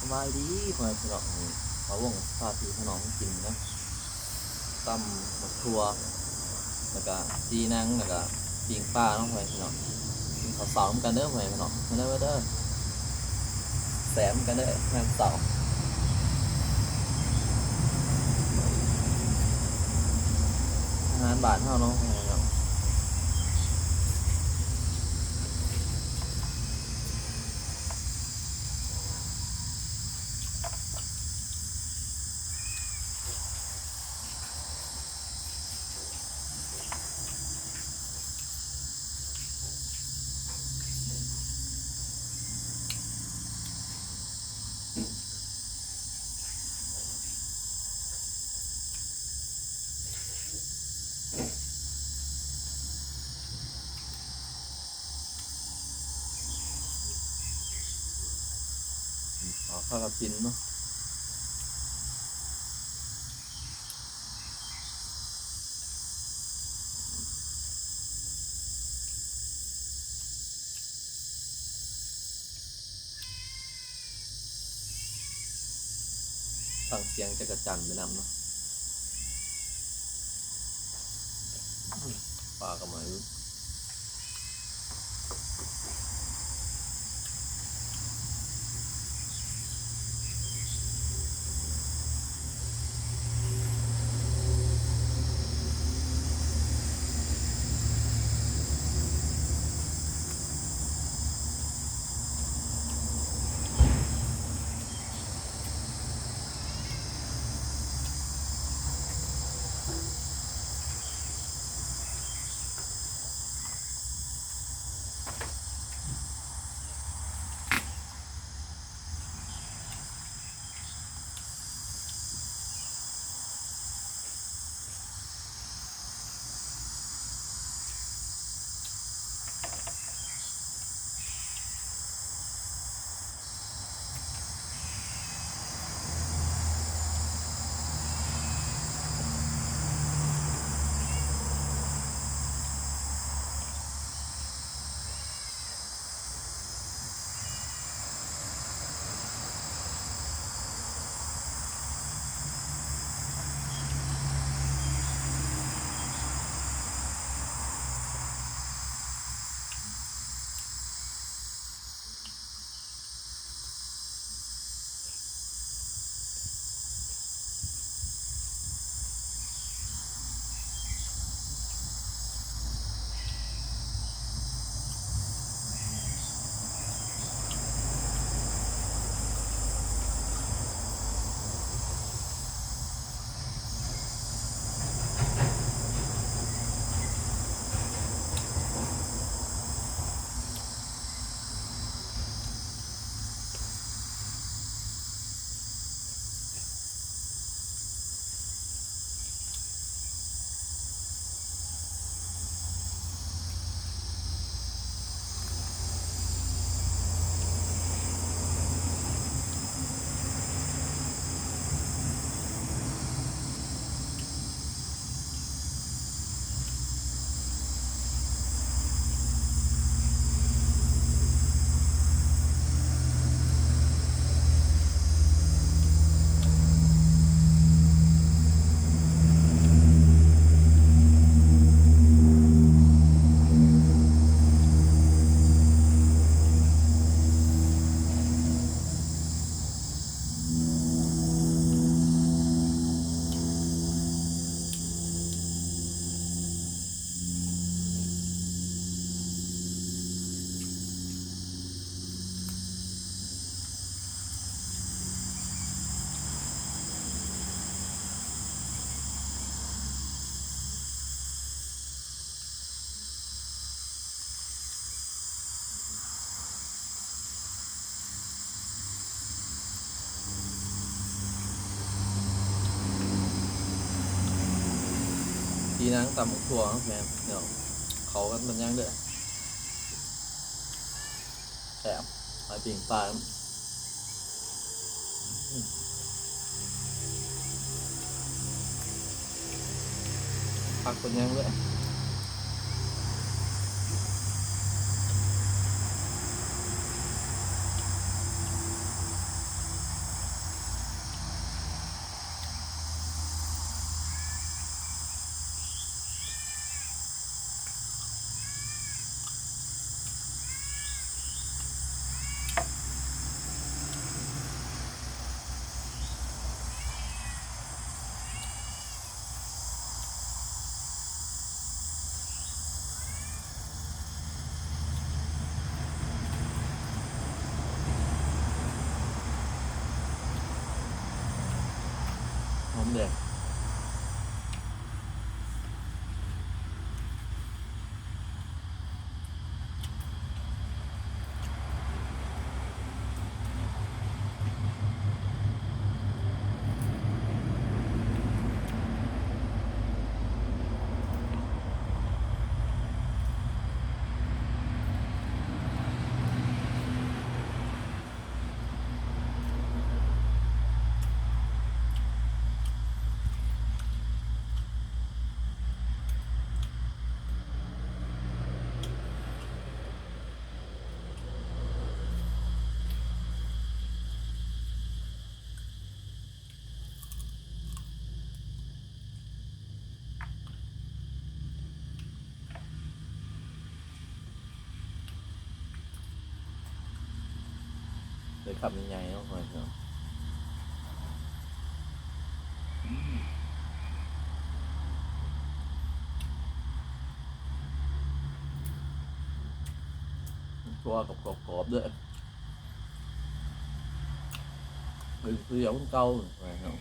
สบายดีพ่อแม่พี่น้องมาวงพาพี่พี่น้องกินนะตำหมกทั่วแล้วก็จีนังแล้วก็ปิงปลาเนาะพ่อแม่พี่น้องกินข้าวเสาร์กันเด้อพ่อแม่พี่น้องมาเด้อมาเด้อแสมกันเด้องานเสาร์อาหารบ้านเฮาเนาะพ่อแม่พี่น้องขอข้าวกับกินเนาะฟังเสียงจักรจั่นไปนำเนาะปลากระไหมจีนังตำหมกทั่วเนาะแม่พี่น้องเขากันมันย่างเด้อแสบไปปิงปลาผักเป็นย่างเด้อ อมแดงเลยขับใหญ่ๆเนาะพ่อพี่น้องตัวกับกรอบๆด้วยเป็นเปรี้ยวเก่าพ่อพี่น้อง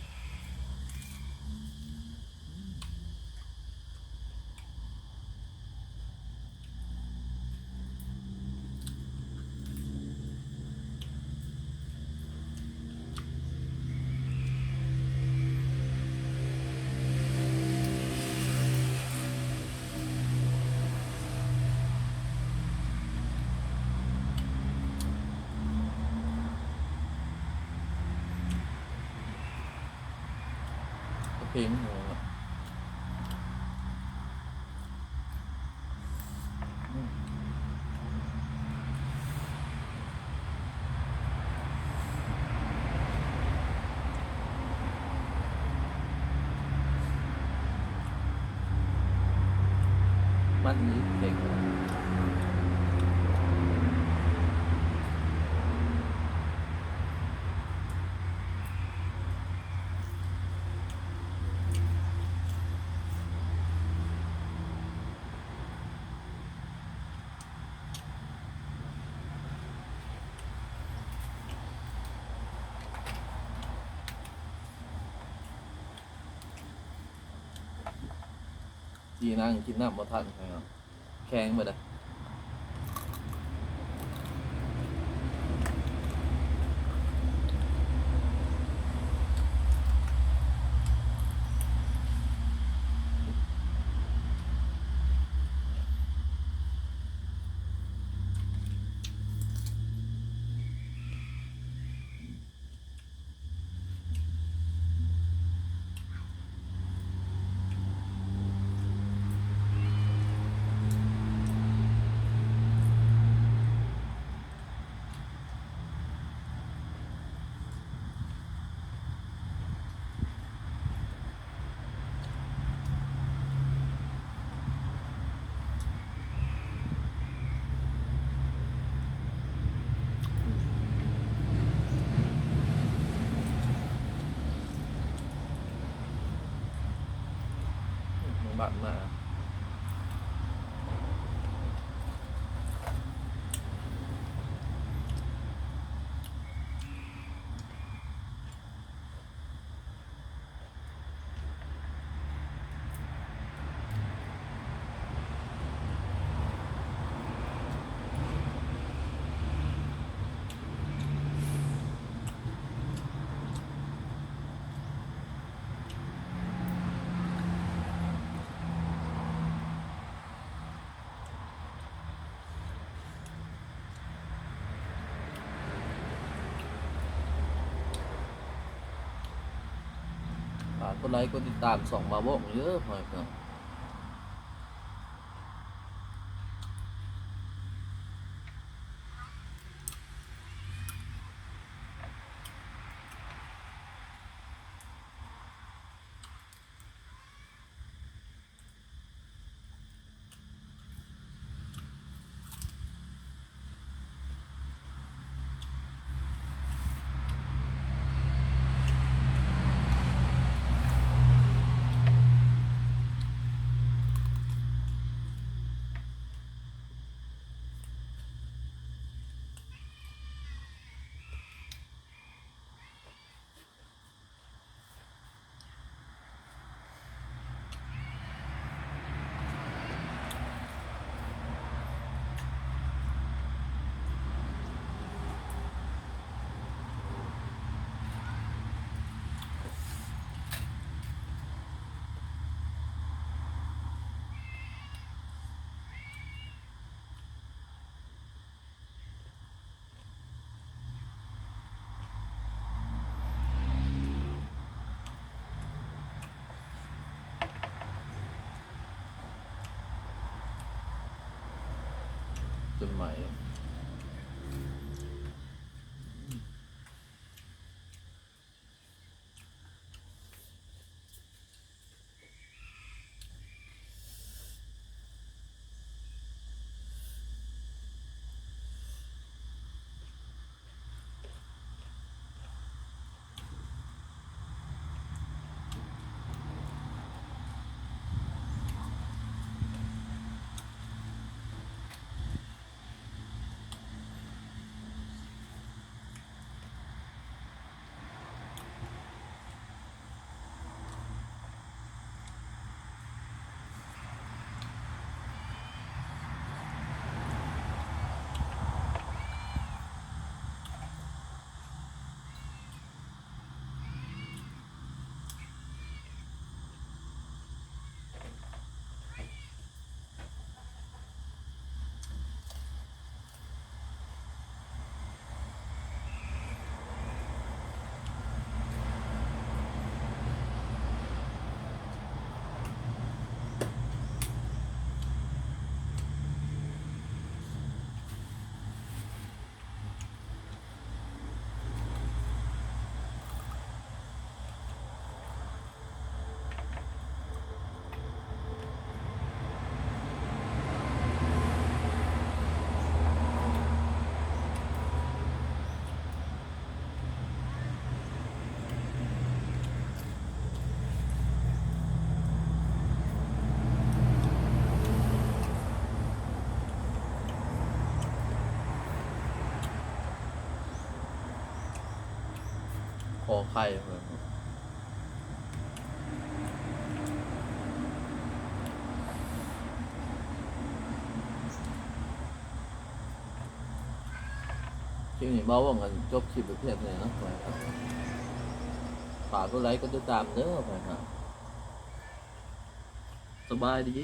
เพลงโหมันนี้เพลงจีนั่งกินน้ำบ่ทันพ่อพี่น้องแข็งไปเลยมันบัดมาฝากกดไลค์กดติดตามส่องมาบอกเยอะพ่อพี่น้อง อไข่เลยคลิปนี้เบาว่ากันจบคลิปไปเพียงเลยนะไปครับฝากกดไลค์กดติดตามเด้อไปครับสบายดี